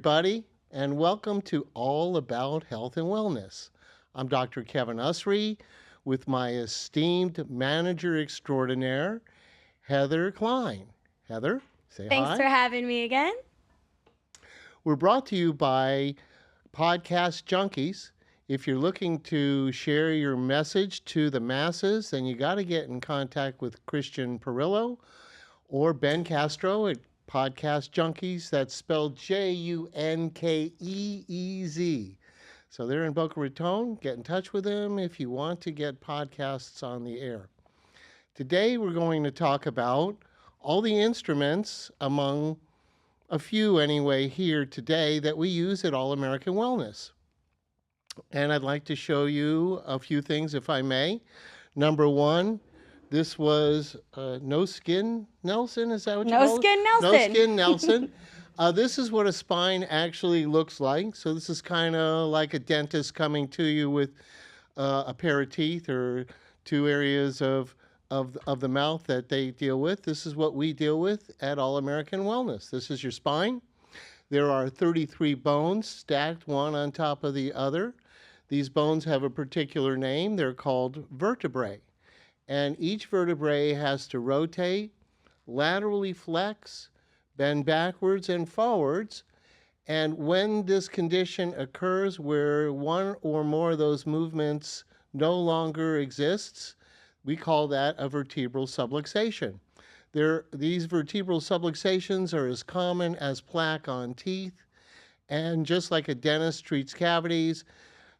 everybody, and welcome to All About Health and Wellness. I'm Dr. Kevin Usry with my esteemed manager extraordinaire, Heather Klein. Heather, say Thanks hi. for having me again. We're brought to you by Podcast Junkies. If you're looking to share your message to the masses, then you got to get in contact with Christian Perillo or Ben Castro at Podcast Junkies. That's spelled Junkeez. So they're in Boca Raton. Get in touch with them if you want to get podcasts on the air. Today we're going to talk about all the instruments, among a few anyway here today, that we use at All American Wellness. And I'd like to show you a few things, if I may. Number one, this was No Skin Nelson, is that what you call it? No Skin Nelson. No Skin Nelson. This is what a spine actually looks like. So this is kind of like a dentist coming to you with a pair of teeth or two areas of the mouth that they deal with. This is what we deal with at All American Wellness. This is your spine. There are 33 bones stacked one on top of the other. These bones have a particular name. They're called vertebrae. And each vertebrae has to rotate, laterally flex, bend backwards and forwards. And when this condition occurs where one or more of those movements no longer exists, we call that a vertebral subluxation. These vertebral subluxations are as common as plaque on teeth. And just like a dentist treats cavities,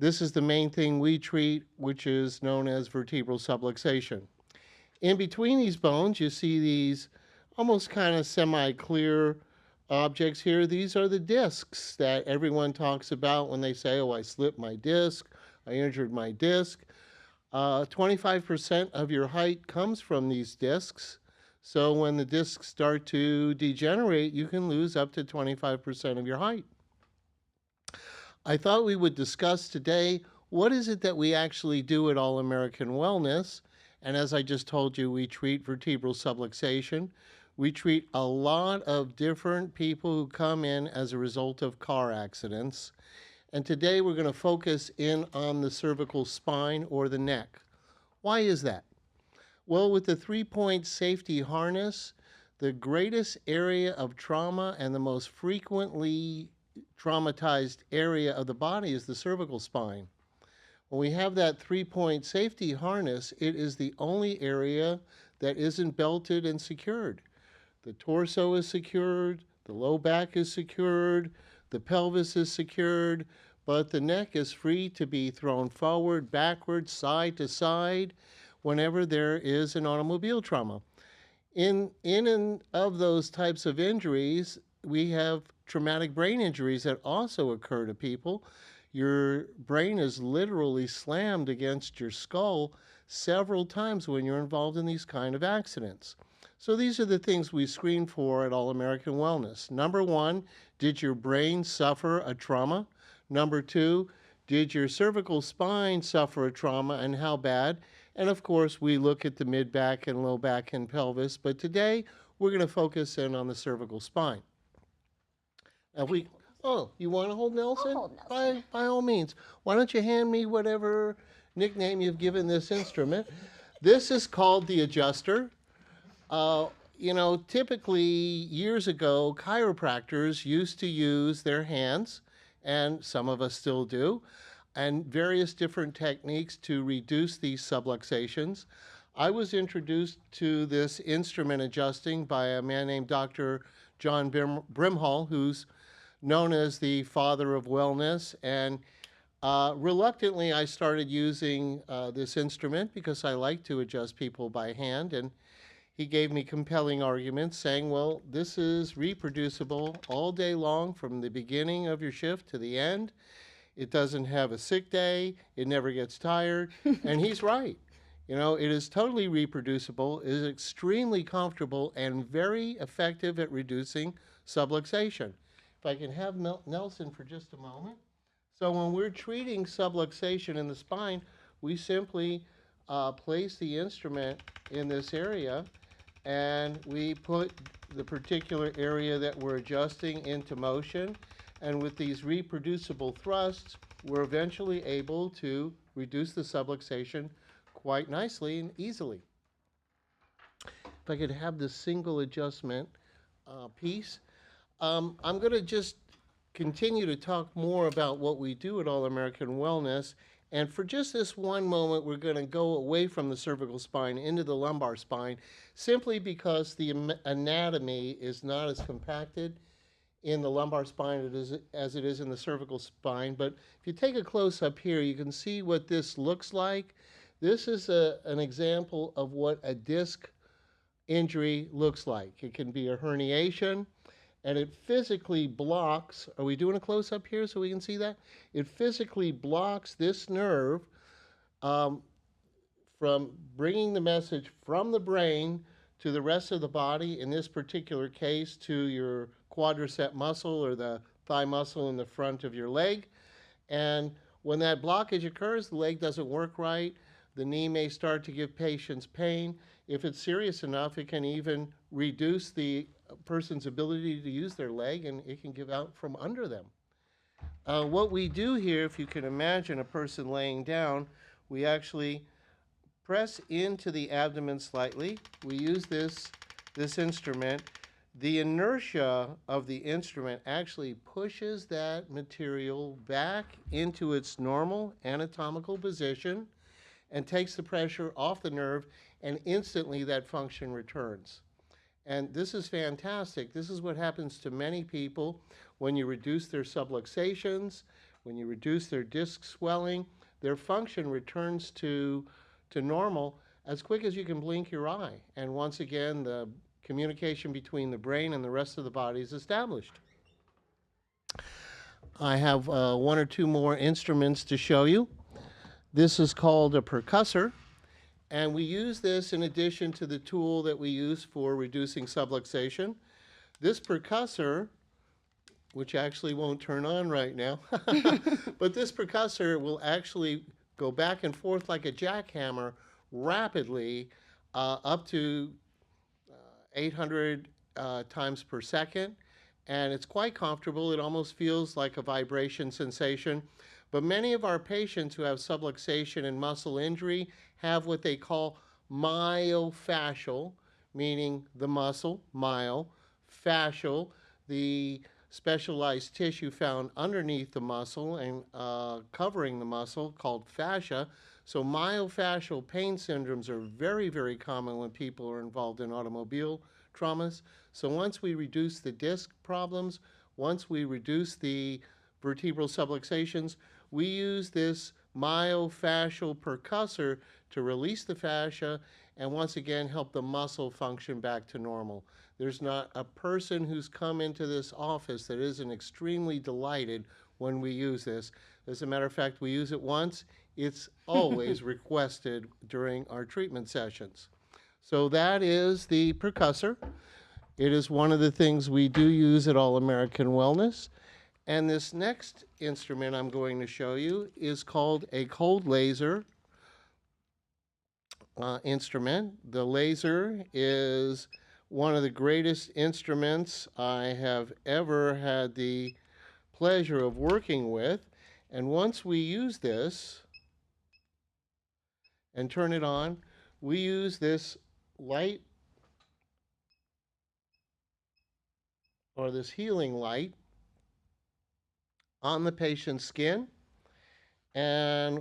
this is the main thing we treat, which is known as vertebral subluxation. In between these bones, you see these almost kind of semi-clear objects here. These are the discs that everyone talks about when they say, oh, I slipped my disc, I injured my disc. 25% of your height comes from these discs. So when the discs start to degenerate, you can lose up to 25% of your height. I thought we would discuss today, what is it that we actually do at All American Wellness? And as I just told you, we treat vertebral subluxation. We treat a lot of different people who come in as a result of car accidents. And today we're going to focus in on the cervical spine or the neck. Why is that? Well, with the 3-point safety harness, the greatest area of trauma and the most frequently traumatized area of the body is the cervical spine. When we have that 3-point safety harness, it is the only area that isn't belted and secured. The torso is secured, the low back is secured, the pelvis is secured, but the neck is free to be thrown forward, backward, side to side whenever there is an automobile trauma. In and of those types of injuries, we have traumatic brain injuries that also occur to people. Your brain is literally slammed against your skull several times when you're involved in these kind of accidents. So these are the things we screen for at All American Wellness. Number one, did your brain suffer a trauma? Number two, did your cervical spine suffer a trauma and how bad? And of course, we look at the mid-back and low back and pelvis, but today we're going to focus in on the cervical spine. You want to hold Nelson? I'll hold Nelson. By all means. Why don't you hand me whatever nickname you've given this instrument? This is called the adjuster. Typically years ago, chiropractors used to use their hands, and some of us still do, and various different techniques to reduce these subluxations. I was introduced to this instrument adjusting by a man named Dr. John Brimhall, who's known as the father of wellness, and reluctantly I started using this instrument because I like to adjust people by hand, and he gave me compelling arguments saying, well, this is reproducible all day long from the beginning of your shift to the end. It doesn't have a sick day, it never gets tired, and he's right. It is totally reproducible, it is extremely comfortable, and very effective at reducing subluxation. If I can have Nelson for just a moment. So when we're treating subluxation in the spine, we simply place the instrument in this area and we put the particular area that we're adjusting into motion. And with these reproducible thrusts, we're eventually able to reduce the subluxation quite nicely and easily. If I could have this single adjustment piece. I'm going to just continue to talk more about what we do at All American Wellness. And for just this one moment, we're going to go away from the cervical spine into the lumbar spine, simply because the anatomy is not as compacted in the lumbar spine as it is in the cervical spine. But if you take a close up here, you can see what this looks like. This is an example of what a disc injury looks like. It can be a herniation, and it physically blocks. Are we doing a close up here so we can see that? It physically blocks this nerve um, from bringing the message from the brain to the rest of the body, in this particular case to your quadricep muscle or the thigh muscle in the front of your leg. And when that blockage occurs, the leg doesn't work right. The knee may start to give patients pain. If it's serious enough, it can even reduce the person's ability to use their leg, and it can give out from under them. What we do here, if you can imagine a person laying down, we actually press into the abdomen slightly. We use this instrument. The inertia of the instrument actually pushes that material back into its normal anatomical position and takes the pressure off the nerve, and instantly that function returns. And this is fantastic. This is what happens to many people when you reduce their subluxations, when you reduce their disc swelling. Their function returns to normal as quick as you can blink your eye. And once again, the communication between the brain and the rest of the body is established. I have one or two more instruments to show you. This is called a percusser, and we use this in addition to the tool that we use for reducing subluxation. This percussor, which actually won't turn on right now, but this percussor will actually go back and forth like a jackhammer rapidly, up to 800 times per second, and it's quite comfortable. It almost feels like a vibration sensation. But many of our patients who have subluxation and muscle injury have what they call myofascial, meaning the muscle, fascial, the specialized tissue found underneath the muscle and covering the muscle called fascia. So myofascial pain syndromes are very, very common when people are involved in automobile traumas. So once we reduce the disc problems, once we reduce the vertebral subluxations, we use this myofascial percussor to release the fascia and once again help the muscle function back to normal. There's not a person who's come into this office that isn't extremely delighted when we use this. As a matter of fact, we use it once. It's always requested during our treatment sessions. So that is the percussor. It is one of the things we do use at All American Wellness. And this next instrument I'm going to show you is called a cold laser instrument. The laser is one of the greatest instruments I have ever had the pleasure of working with. And once we use this and turn it on, we use this light, or this healing light, on the patient's skin, and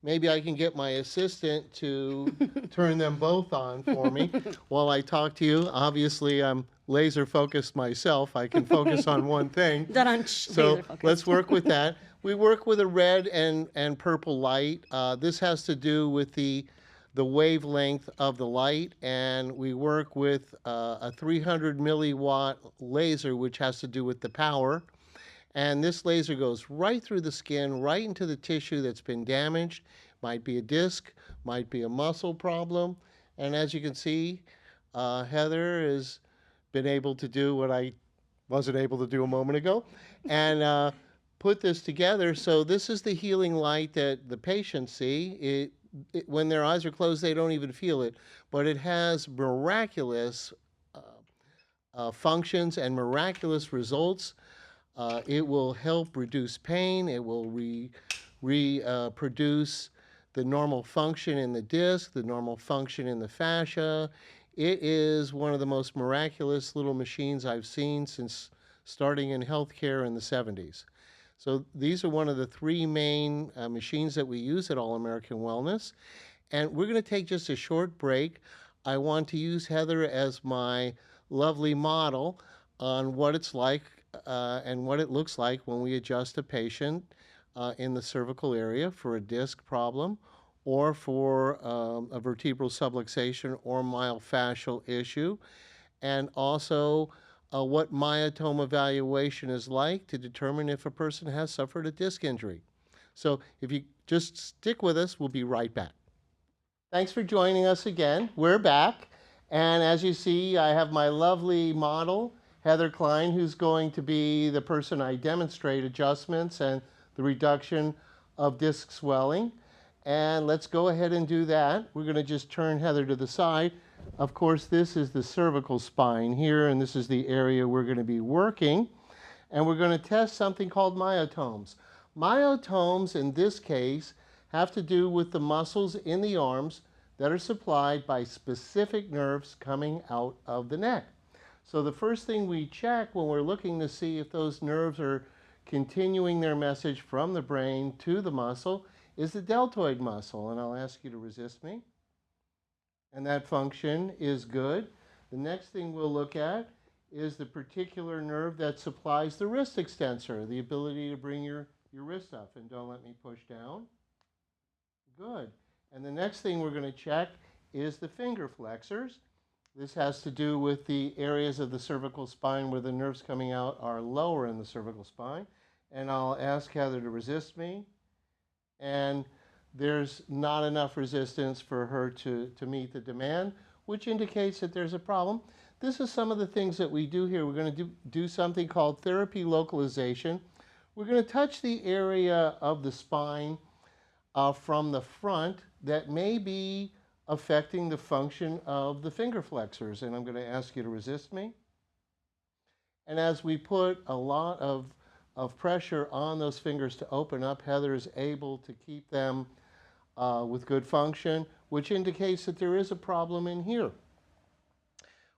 maybe I can get my assistant to turn them both on for me while I talk to you. Obviously, I'm laser focused myself. I can focus on one thing. So let's work with that. We work with a red and purple light. This has to do with the wavelength of the light, and we work with a 300 milliwatt laser, which has to do with the power. And this laser goes right through the skin, right into the tissue that's been damaged. Might be a disc, might be a muscle problem. And as you can see, Heather has been able to do what I wasn't able to do a moment ago, and put this together. So this is the healing light that the patients see. When their eyes are closed, they don't even feel it, but it has miraculous functions and miraculous results. It will help reduce pain. It will produce the normal function in the disc, the normal function in the fascia. It is one of the most miraculous little machines I've seen since starting in healthcare in the 70s. So these are one of the three main machines that we use at All American Wellness. And we're going to take just a short break. I want to use Heather as my lovely model on what it's like and what it looks like when we adjust a patient in the cervical area for a disc problem or for a vertebral subluxation or myofascial issue, and also what myotome evaluation is like to determine if a person has suffered a disc injury. So if you just stick with us, we'll be right back. Thanks for joining us again. We're back. And as you see, I have my lovely model, Heather Klein, who's going to be the person I demonstrate adjustments and the reduction of disc swelling. And let's go ahead and do that. We're going to just turn Heather to the side. Of course, this is the cervical spine here, and this is the area we're going to be working. And we're going to test something called myotomes. Myotomes, in this case, have to do with the muscles in the arms that are supplied by specific nerves coming out of the neck. So the first thing we check when we're looking to see if those nerves are continuing their message from the brain to the muscle is the deltoid muscle. And I'll ask you to resist me. And that function is good. The next thing we'll look at is the particular nerve that supplies the wrist extensor, the ability to bring your wrist up. And don't let me push down. Good. And the next thing we're going to check is the finger flexors. This has to do with the areas of the cervical spine where the nerves coming out are lower in the cervical spine. And I'll ask Heather to resist me. And there's not enough resistance for her to meet the demand, which indicates that there's a problem. This is some of the things that we do here. We're going to do something called therapy localization. We're going to touch the area of the spine from the front that may be affecting the function of the finger flexors. And I'm going to ask you to resist me. And as we put a lot of pressure on those fingers to open up, Heather is able to keep them with good function, which indicates that there is a problem in here.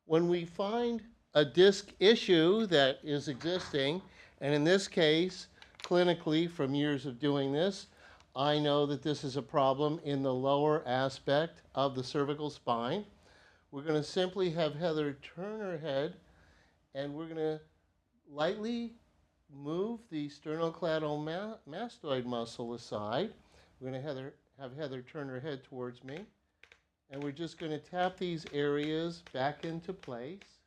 When we find a disc issue that is existing, and in this case, clinically from years of doing this, I know that this is a problem in the lower aspect of the cervical spine. We're going to simply have Heather turn her head, and we're going to lightly move the sternocleidomastoid muscle aside. We're going to have Heather turn her head towards me, and we're just going to tap these areas back into place.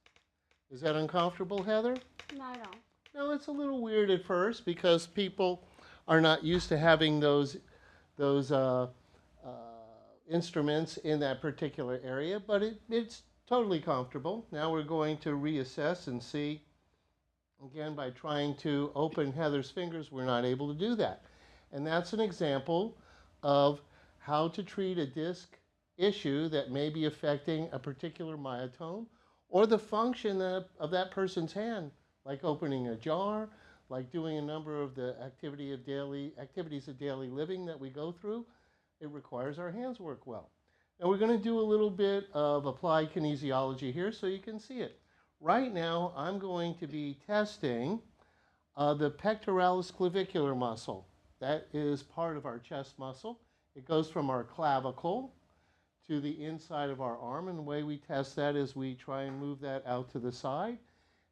Is that uncomfortable, Heather? Not at all. No, it's a little weird at first because people are not used to having those instruments in that particular area, but it's totally comfortable. Now we're going to reassess and see. Again, by trying to open Heather's fingers, we're not able to do that. And that's an example of how to treat a disc issue that may be affecting a particular myotome or the function of that person's hand, like opening a jar, like doing a number of the activities of daily living that we go through. It requires our hands work well. And we're going to do a little bit of applied kinesiology here so you can see it. Right now, I'm going to be testing the pectoralis clavicular muscle. That is part of our chest muscle. It goes from our clavicle to the inside of our arm, and the way we test that is we try and move that out to the side.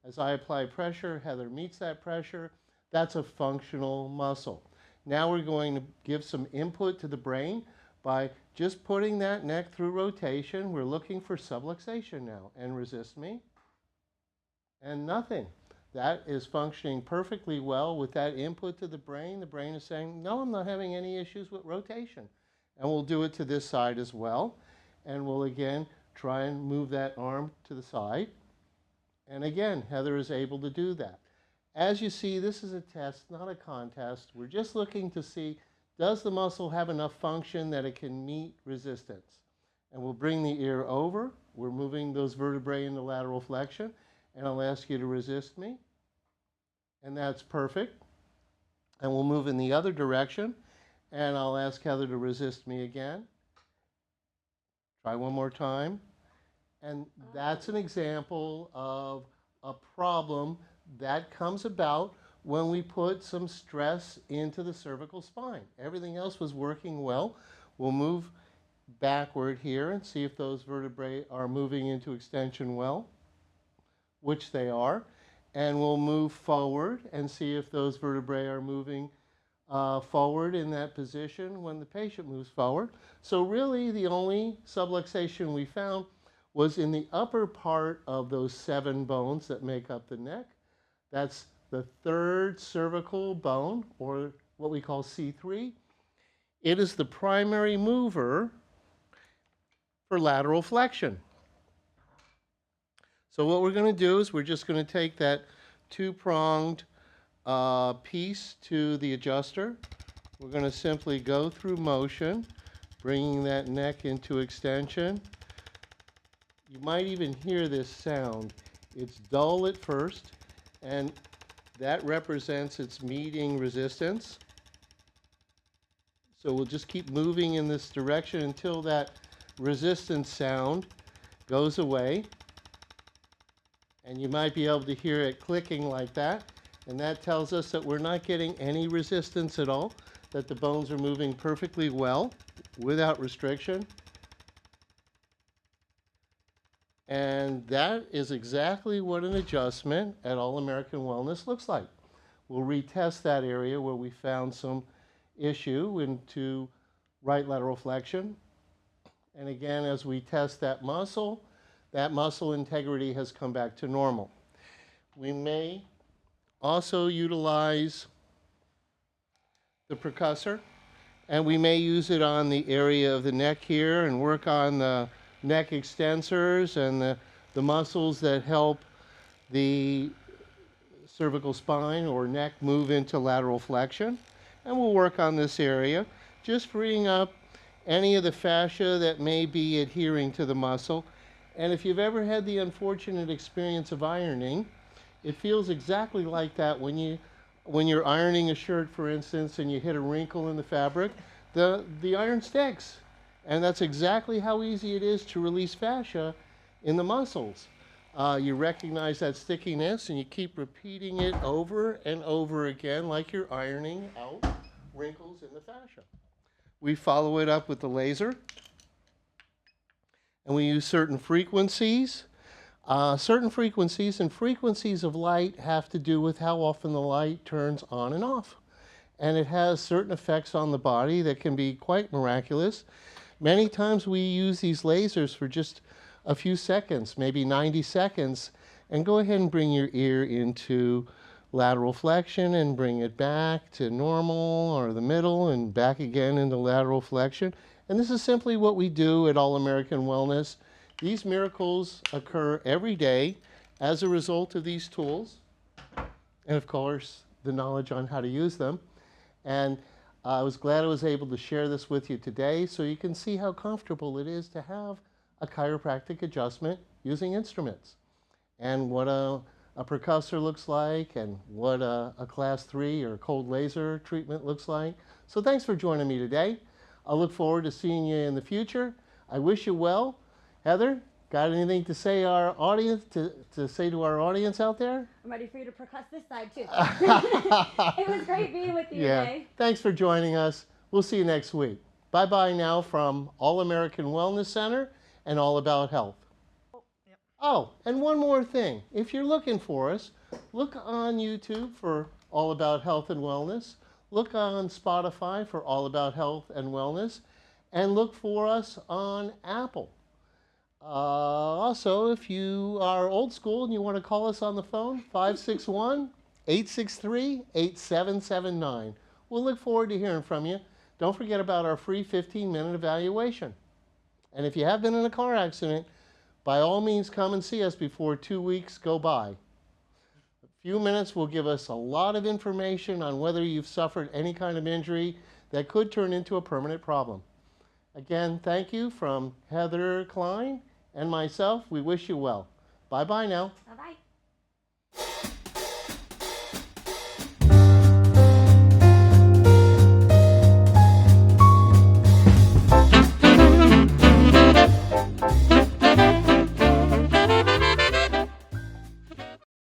As I apply pressure, Heather meets that pressure. That's a functional muscle. Now we're going to give some input to the brain by just putting that neck through rotation. We're looking for subluxation now, and resist me. And nothing. That is functioning perfectly well with that input to the brain. The brain is saying, no, I'm not having any issues with rotation. And we'll do it to this side as well. And we'll again try and move that arm to the side. And again, Heather is able to do that. As you see, this is a test, not a contest. We're just looking to see, does the muscle have enough function that it can meet resistance? And we'll bring the ear over. We're moving those vertebrae into lateral flexion. And I'll ask you to resist me. And that's perfect. And we'll move in the other direction. And I'll ask Heather to resist me again. Try one more time. And that's an example of a problem that comes about when we put some stress into the cervical spine. Everything else was working well. We'll move backward here and see if those vertebrae are moving into extension well, which they are. And we'll move forward and see if those vertebrae are moving forward in that position when the patient moves forward. So really the only subluxation we found was in the upper part of those 7 bones that make up the neck. That's the 3rd cervical bone, or what we call C3. It is the primary mover for lateral flexion. So what we're going to do is we're just going to take that 2-pronged piece to the adjuster. We're going to simply go through motion, bringing that neck into extension. You might even hear this sound. It's dull at first, and that represents its meeting resistance. So we'll just keep moving in this direction until that resistance sound goes away. And you might be able to hear it clicking like that. And that tells us that we're not getting any resistance at all, that the bones are moving perfectly well without restriction. And that is exactly what an adjustment at All American Wellness looks like. We'll retest that area where we found some issue into right lateral flexion. And again, as we test that muscle integrity has come back to normal. We may also utilize the percussor, and we may use it on the area of the neck here and work on the neck extensors and the muscles that help the cervical spine or neck move into lateral flexion. And we'll work on this area, just freeing up any of the fascia that may be adhering to the muscle. And if you've ever had the unfortunate experience of ironing, it feels exactly like that when you're ironing a shirt, for instance, and you hit a wrinkle in the fabric, the iron sticks. And that's exactly how easy it is to release fascia in the muscles. You recognize that stickiness and you keep repeating it over and over again like you're ironing out wrinkles in the fascia. We follow it up with the laser, and we use certain frequencies. Certain frequencies and frequencies of light have to do with how often the light turns on and off. And it has certain effects on the body that can be quite miraculous. Many times we use these lasers for just a few seconds, maybe 90 seconds, and go ahead and bring your ear into lateral flexion and bring it back to normal or the middle and back again into lateral flexion. And this is simply what we do at All American Wellness. These miracles occur every day as a result of these tools and, of course, the knowledge on how to use them. And I was glad I was able to share this with you today so you can see how comfortable it is to have a chiropractic adjustment using instruments, and what a percussor looks like, and what a class 3 or cold laser treatment looks like. So thanks for joining me today. I look forward to seeing you in the future. I wish you well. Heather, got anything to say our audience to say to our audience out there? I'm ready for you to percuss this side too. It was great being with you today. Thanks for joining us. We'll see you next week. Bye-bye now from All American Wellness Center and All About Health. Oh, and one more thing. If you're looking for us, look on YouTube for All About Health and Wellness. Look on Spotify for All About Health and Wellness. And look for us on Apple. Also, if you are old school and you want to call us on the phone, 561-863-8779. We'll look forward to hearing from you. Don't forget about our free 15-minute evaluation. And if you have been in a car accident, by all means come and see us before 2 weeks go by. A few minutes will give us a lot of information on whether you've suffered any kind of injury that could turn into a permanent problem. Again, thank you from Heather Klein and myself. We wish you well. Bye-bye now. Bye-bye.